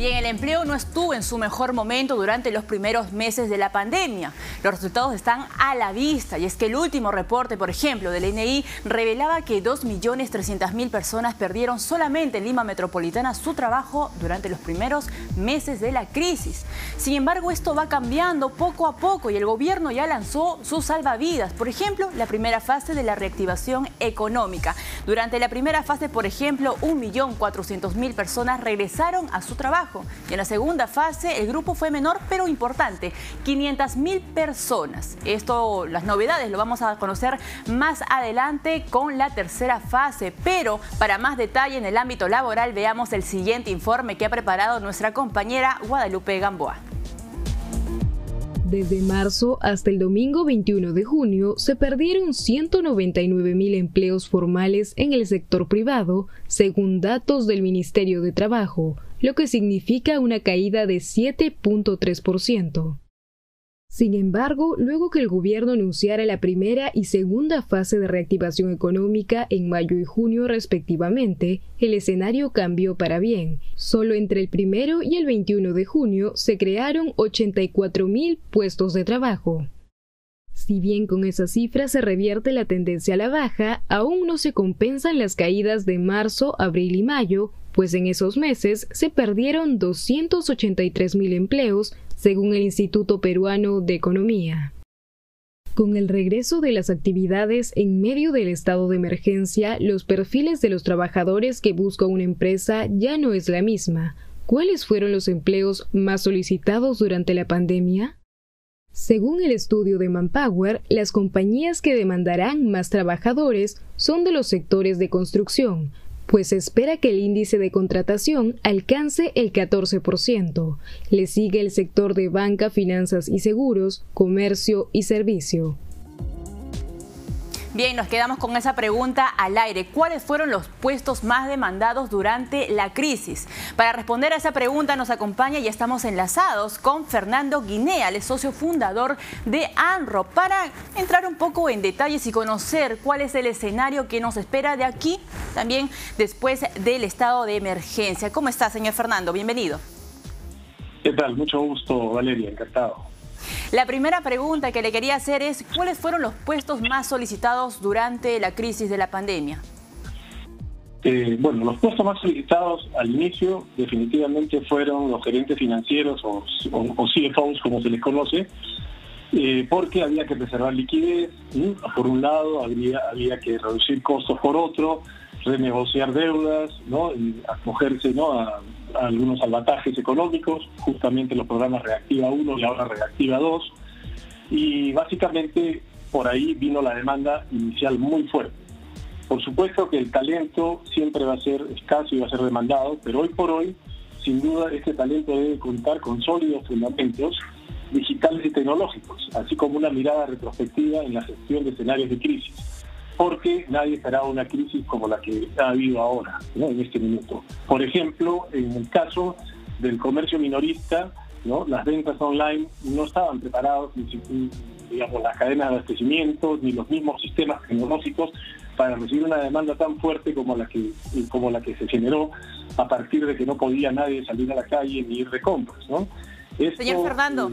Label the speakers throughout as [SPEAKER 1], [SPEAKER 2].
[SPEAKER 1] Bien, el empleo no estuvo en su mejor momento durante los primeros meses de la pandemia. Los resultados están a la vista y es que el último reporte, por ejemplo, del INEI revelaba que 2.300.000 personas perdieron solamente en Lima Metropolitana su trabajo durante los primeros meses de la crisis. Sin embargo, esto va cambiando poco a poco y el gobierno ya lanzó sus salvavidas. Por ejemplo, la primera fase de la reactivación económica. Durante la primera fase, por ejemplo, 1.400.000 personas regresaron a su trabajo. Y en la segunda fase el grupo fue menor pero importante, 500.000 personas. Las novedades lo vamos a conocer más adelante con la tercera fase. Pero para más detalle en el ámbito laboral veamos el siguiente informe que ha preparado nuestra compañera Guadalupe Gamboa.
[SPEAKER 2] Desde marzo hasta el domingo 21 de junio se perdieron 199.000 empleos formales en el sector privado, según datos del Ministerio de Trabajo, lo que significa una caída de 7.3%. Sin embargo, luego que el gobierno anunciara la primera y segunda fase de reactivación económica en mayo y junio respectivamente, el escenario cambió para bien. Solo entre el 1 y el 21 de junio se crearon 84.000 puestos de trabajo. Si bien con esa cifra se revierte la tendencia a la baja, aún no se compensan las caídas de marzo, abril y mayo, pues en esos meses se perdieron 283.000 empleos, según el Instituto Peruano de Economía. Con el regreso de las actividades en medio del estado de emergencia, los perfiles de los trabajadores que busca una empresa ya no es la misma. ¿Cuáles fueron los empleos más solicitados durante la pandemia? Según el estudio de Manpower, las compañías que demandarán más trabajadores son de los sectores de construcción, pues se espera que el índice de contratación alcance el 14%. Le sigue el sector de banca, finanzas y seguros, comercio y servicio.
[SPEAKER 1] Bien, nos quedamos con esa pregunta al aire. ¿Cuáles fueron los puestos más demandados durante la crisis? Para responder a esa pregunta nos acompaña y estamos enlazados con Fernando Guinea, el socio fundador de ANRO, para entrar un poco en detalles y conocer cuál es el escenario que nos espera de aquí, también después del estado de emergencia. ¿Cómo está, señor Fernando? Bienvenido.
[SPEAKER 3] ¿Qué tal? Mucho gusto, Valeria. Encantado.
[SPEAKER 1] La primera pregunta que le quería hacer es, ¿cuáles fueron los puestos más solicitados durante la crisis de la pandemia?
[SPEAKER 3] Bueno, los puestos más solicitados al inicio definitivamente fueron los gerentes financieros o CFOs, como se les conoce, porque había que preservar liquidez, por un lado, había que reducir costos por otro, renegociar deudas, ¿no? Y acogerse, ¿no?, a algunos salvatajes económicos, justamente los programas Reactiva 1 y ahora Reactiva 2, y básicamente por ahí vino la demanda inicial muy fuerte. Por supuesto que el talento siempre va a ser escaso y va a ser demandado, pero hoy por hoy, sin duda, este talento debe contar con sólidos fundamentos digitales y tecnológicos, así como una mirada retrospectiva en la gestión de escenarios de crisis, porque nadie esperaba una crisis como la que ha habido ahora, ¿no?, en este minuto. Por ejemplo, en el caso del comercio minorista, ¿no?, las ventas online no estaban preparados, digamos, las cadenas de abastecimiento, ni los mismos sistemas tecnológicos para recibir una demanda tan fuerte como la que se generó a partir de que no podía nadie salir a la calle ni ir de compras, ¿no?
[SPEAKER 1] Señor Fernando,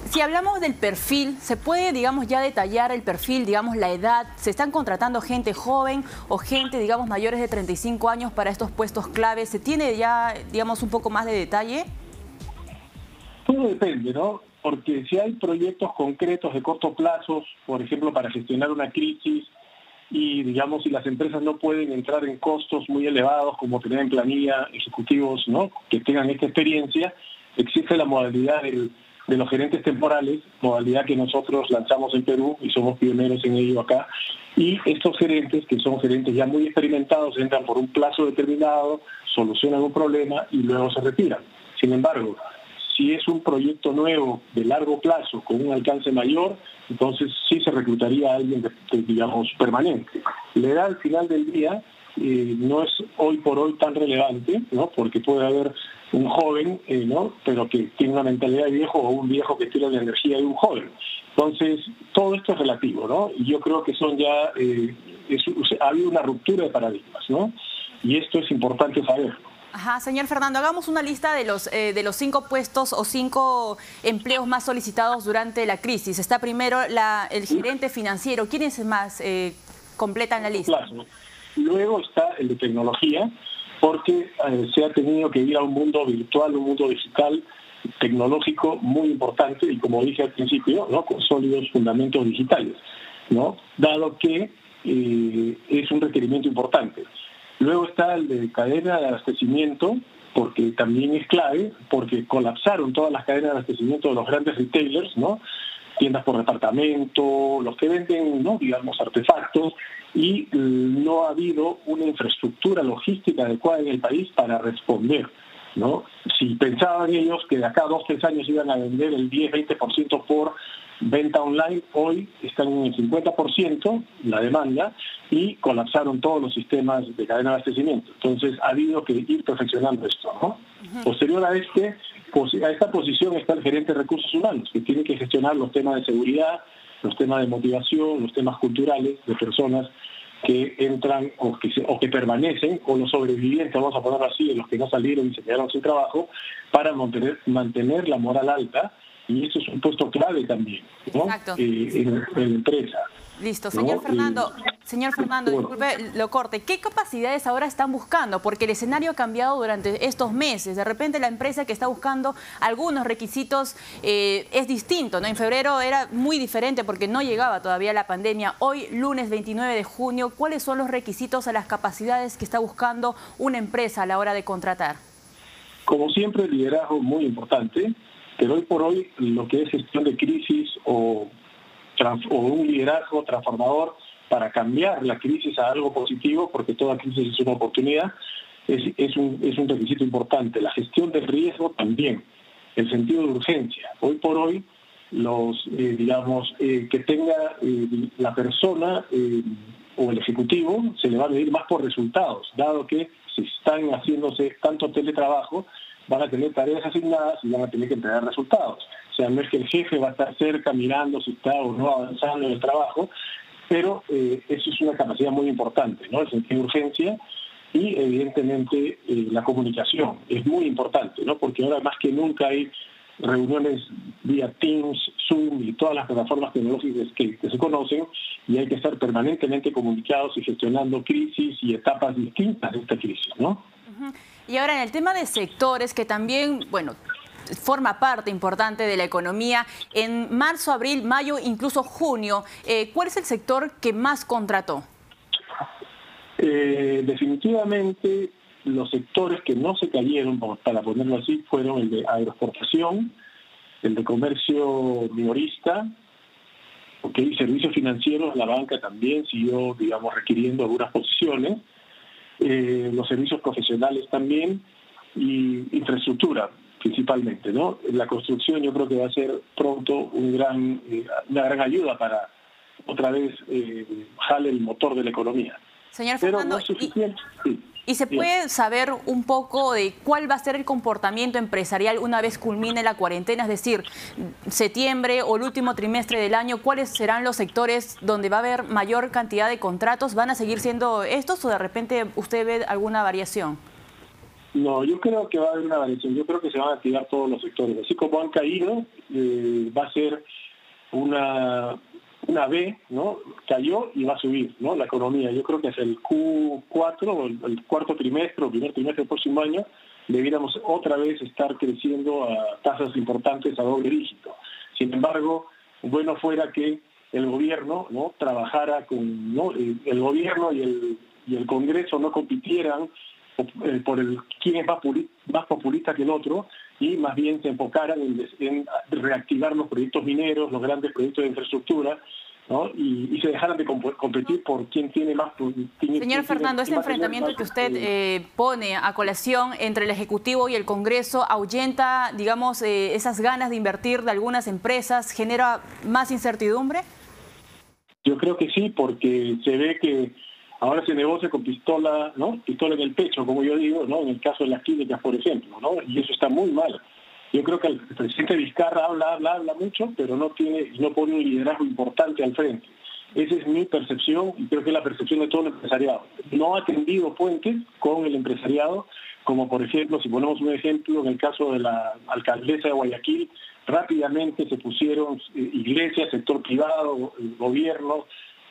[SPEAKER 1] si hablamos del perfil, ¿se puede, digamos, ya detallar el perfil, digamos, la edad? ¿Se están contratando gente joven o gente, digamos, mayores de 35 años para estos puestos claves? ¿Se tiene ya, digamos, un poco más de detalle?
[SPEAKER 3] Todo depende, ¿no? Porque si hay proyectos concretos de corto plazo, por ejemplo, para gestionar una crisis, y, digamos, si las empresas no pueden entrar en costos muy elevados, como tener en planilla ejecutivos, ¿no?, que tengan esta experiencia, existe la modalidad de los gerentes temporales, modalidad que nosotros lanzamos en Perú y somos pioneros en ello acá. Y estos gerentes, que son gerentes ya muy experimentados, entran por un plazo determinado, solucionan un problema y luego se retiran. Sin embargo, si es un proyecto nuevo de largo plazo con un alcance mayor, entonces sí se reclutaría a alguien, digamos, permanente. La edad al final del día no es hoy por hoy tan relevante, ¿no?, porque puede haber un joven, ¿no?, pero que tiene una mentalidad de viejo, o un viejo que tiene la energía de un joven. Entonces, todo esto es relativo, ¿no? Y yo creo que son ya, ha habido una ruptura de paradigmas, ¿no? Y esto es importante saberlo.
[SPEAKER 1] Ajá, señor Fernando, hagamos una lista de los 5 puestos o 5 empleos más solicitados durante la crisis. Está primero el gerente financiero. ¿Quiénes más completan la lista?
[SPEAKER 3] Claro. Luego está el de tecnología, porque se ha tenido que ir a un mundo virtual, un mundo digital, tecnológico muy importante y, como dije al principio, ¿no?, con sólidos fundamentos digitales, ¿no?, dado que es un requerimiento importante. Luego está el de cadena de abastecimiento, porque también es clave, porque colapsaron todas las cadenas de abastecimiento de los grandes retailers, ¿no?, tiendas por departamento, los que venden, ¿no?, digamos, artefactos, y no ha habido una infraestructura logística adecuada en el país para responder, ¿no? Si pensaban ellos que de acá a 2 o 3 años iban a vender el 10-20% por venta online, hoy están en el 50% la demanda y colapsaron todos los sistemas de cadena de abastecimiento. Entonces ha habido que ir perfeccionando esto, ¿no? Posterior a esta posición está el gerente de recursos humanos, que tiene que gestionar los temas de seguridad, los temas de motivación, los temas culturales de personas que entran o que permanecen, o los sobrevivientes, vamos a ponerlo así, de los que no salieron y se quedaron sin trabajo, para mantener la moral alta, y eso es un puesto clave también, ¿no?, en la empresa.
[SPEAKER 1] Listo, señor, ¿no?, Fernando. Señor Fernando, disculpe lo corte. ¿Qué capacidades ahora están buscando? Porque el escenario ha cambiado durante estos meses. De repente la empresa que está buscando algunos requisitos es distinto, ¿no? En febrero era muy diferente porque no llegaba todavía la pandemia. Hoy, lunes 29 de junio, ¿cuáles son los requisitos a las capacidades que está buscando una empresa a la hora de contratar?
[SPEAKER 3] Como siempre, liderazgo muy importante, pero hoy por hoy lo que es gestión de crisis o un liderazgo transformador para cambiar la crisis a algo positivo, porque toda crisis es una oportunidad, es un requisito importante. La gestión del riesgo también, el sentido de urgencia. Hoy por hoy, que tenga la persona o el ejecutivo, se le va a medir más por resultados, dado que si están haciéndose tanto teletrabajo, van a tener tareas asignadas y van a tener que entregar resultados. O sea, no es que el jefe va a estar cerca mirando si está o no avanzando en el trabajo, pero eso es una capacidad muy importante, ¿no? El sentido de urgencia y, evidentemente, la comunicación es muy importante, ¿no? Porque ahora más que nunca hay reuniones vía Teams, Zoom y todas las plataformas tecnológicas que se conocen, y hay que estar permanentemente comunicados y gestionando crisis y etapas distintas de esta crisis, ¿no?
[SPEAKER 1] Y ahora en el tema de sectores, que también, bueno, forma parte importante de la economía, en marzo, abril, mayo, incluso junio, ¿cuál es el sector que más contrató?
[SPEAKER 3] Definitivamente los sectores que no se cayeron, para ponerlo así, fueron el de aeroexportación, el de comercio minorista, servicios financieros, la banca también siguió, digamos, requiriendo algunas posiciones, los servicios profesionales también, y infraestructura principalmente, ¿no? La construcción yo creo que va a ser pronto una gran ayuda para otra vez jale el motor de la economía.
[SPEAKER 1] Señor Fernando,
[SPEAKER 3] pero no es suficiente.
[SPEAKER 1] ¿Y se puede saber un poco de cuál va a ser el comportamiento empresarial una vez culmine la cuarentena? Es decir, septiembre o el último trimestre del año, ¿cuáles serán los sectores donde va a haber mayor cantidad de contratos? ¿Van a seguir siendo estos o de repente usted ve alguna variación?
[SPEAKER 3] No, yo creo que va a haber una variación. Yo creo que se van a activar todos los sectores. Así como han caído, va a ser una V, ¿no? Cayó y va a subir, ¿no?, la economía. Yo creo que es el Q4 o el cuarto trimestre o primer trimestre del próximo año debiéramos otra vez estar creciendo a tasas importantes a doble dígito. Sin embargo, bueno fuera que el gobierno, ¿no?, trabajara con, ¿no?, el gobierno y el Congreso no compitieran por quién es más populista que el otro, y más bien se enfocaran en reactivar los proyectos mineros, los grandes proyectos de infraestructura, ¿no?, y se dejaran de competir por quién tiene más...
[SPEAKER 1] Señor Fernando, este enfrentamiento que usted pone a colación entre el Ejecutivo y el Congreso ahuyenta, digamos, esas ganas de invertir de algunas empresas, ¿genera más incertidumbre?
[SPEAKER 3] Yo creo que sí, porque se ve que ahora se negocia con pistola, ¿no?, pistola en el pecho, como yo digo, ¿no?, en el caso de las clínicas, por ejemplo, ¿no?, y eso está muy mal. Yo creo que el presidente Vizcarra habla mucho, pero no pone un liderazgo importante al frente. Esa es mi percepción, y creo que es la percepción de todo el empresariado. No ha tendido puentes con el empresariado como por ejemplo, si ponemos un ejemplo, en el caso de la alcaldesa de Guayaquil, rápidamente se pusieron iglesias, sector privado, gobierno,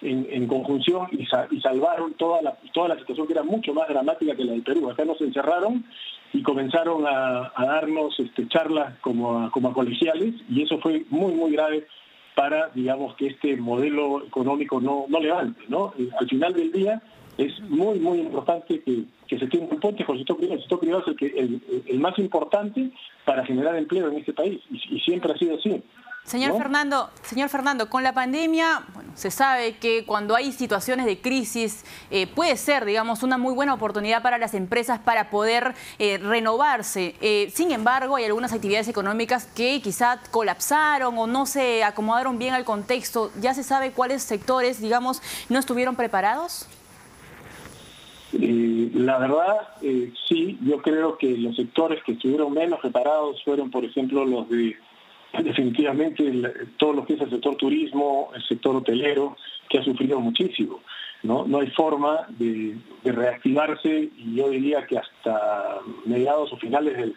[SPEAKER 3] en conjunción y salvaron toda la situación que era mucho más dramática que la del Perú. Acá nos encerraron y comenzaron a darnos charlas como a colegiales, y eso fue muy, muy grave para, digamos, que este modelo económico no levante, ¿no? Al final del día es muy, muy importante que se tenga un puente con el sector privado. El sector privado es el más importante para generar empleo en este país, y siempre ha sido así.
[SPEAKER 1] Señor Fernando, con la pandemia, bueno, se sabe que cuando hay situaciones de crisis puede ser, digamos, una muy buena oportunidad para las empresas para poder renovarse. Sin embargo, hay algunas actividades económicas que quizá colapsaron o no se acomodaron bien al contexto. ¿Ya se sabe cuáles sectores, digamos, no estuvieron preparados?
[SPEAKER 3] La verdad, sí, yo creo que los sectores que estuvieron menos preparados fueron, por ejemplo, los de definitivamente todo lo que es el sector turismo, el sector hotelero, que ha sufrido muchísimo, ¿no? No hay forma de reactivarse, y yo diría que hasta mediados o finales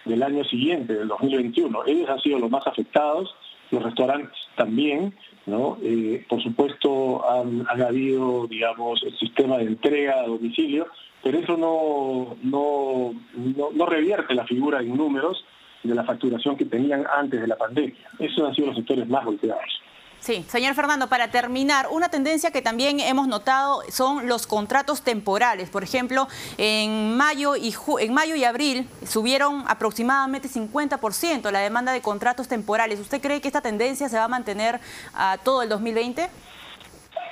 [SPEAKER 3] del año siguiente, del 2021. Ellos han sido los más afectados, los restaurantes también, ¿no? Por supuesto han habido, digamos, el sistema de entrega a domicilio, pero eso no revierte la figura en números de la facturación que tenían antes de la pandemia. Esos han sido los sectores más golpeados.
[SPEAKER 1] Sí, señor Fernando, para terminar, una tendencia que también hemos notado son los contratos temporales. Por ejemplo, en mayo y abril subieron aproximadamente 50% la demanda de contratos temporales. ¿Usted cree que esta tendencia se va a mantener a todo el 2020?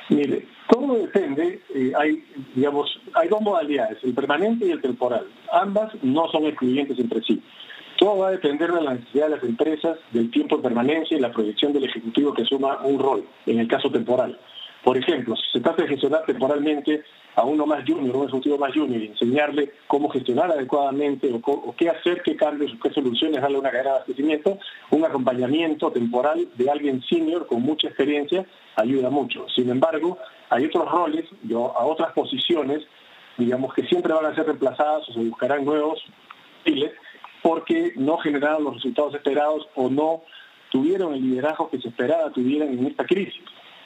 [SPEAKER 3] Mire, todo depende. Hay dos modalidades, el permanente y el temporal. Ambas no son excluyentes entre sí. Todo va a depender de la necesidad de las empresas, del tiempo de permanencia y la proyección del Ejecutivo que asuma un rol, en el caso temporal. Por ejemplo, si se trata de gestionar temporalmente a uno más junior, un ejecutivo más junior, y enseñarle cómo gestionar adecuadamente o qué hacer, qué cambios, qué soluciones, darle una cadena de abastecimiento, un acompañamiento temporal de alguien senior con mucha experiencia ayuda mucho. Sin embargo, hay otros roles, a otras posiciones, digamos, que siempre van a ser reemplazadas o se buscarán nuevos perfiles, porque no generaron los resultados esperados o no tuvieron el liderazgo que se esperaba tuvieran en esta crisis.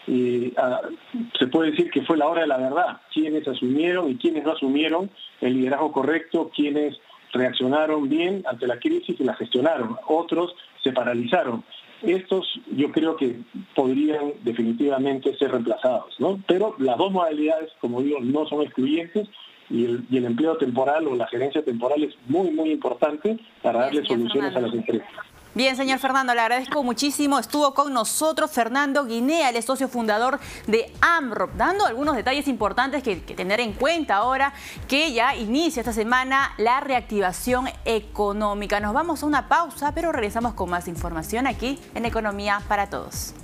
[SPEAKER 3] Se puede decir que fue la hora de la verdad, quienes asumieron y quienes no asumieron el liderazgo correcto, quienes reaccionaron bien ante la crisis y la gestionaron, otros se paralizaron. Estos yo creo que podrían definitivamente ser reemplazados, ¿no? Pero las dos modalidades, como digo, no son excluyentes, y el empleo temporal o la gerencia temporal es muy, muy importante para darle soluciones a las empresas.
[SPEAKER 1] Bien, señor Fernando, le agradezco muchísimo. Estuvo con nosotros Fernando Guinea, el socio fundador de AMROP, dando algunos detalles importantes que tener en cuenta ahora que ya inicia esta semana la reactivación económica. Nos vamos a una pausa, pero regresamos con más información aquí en Economía para Todos.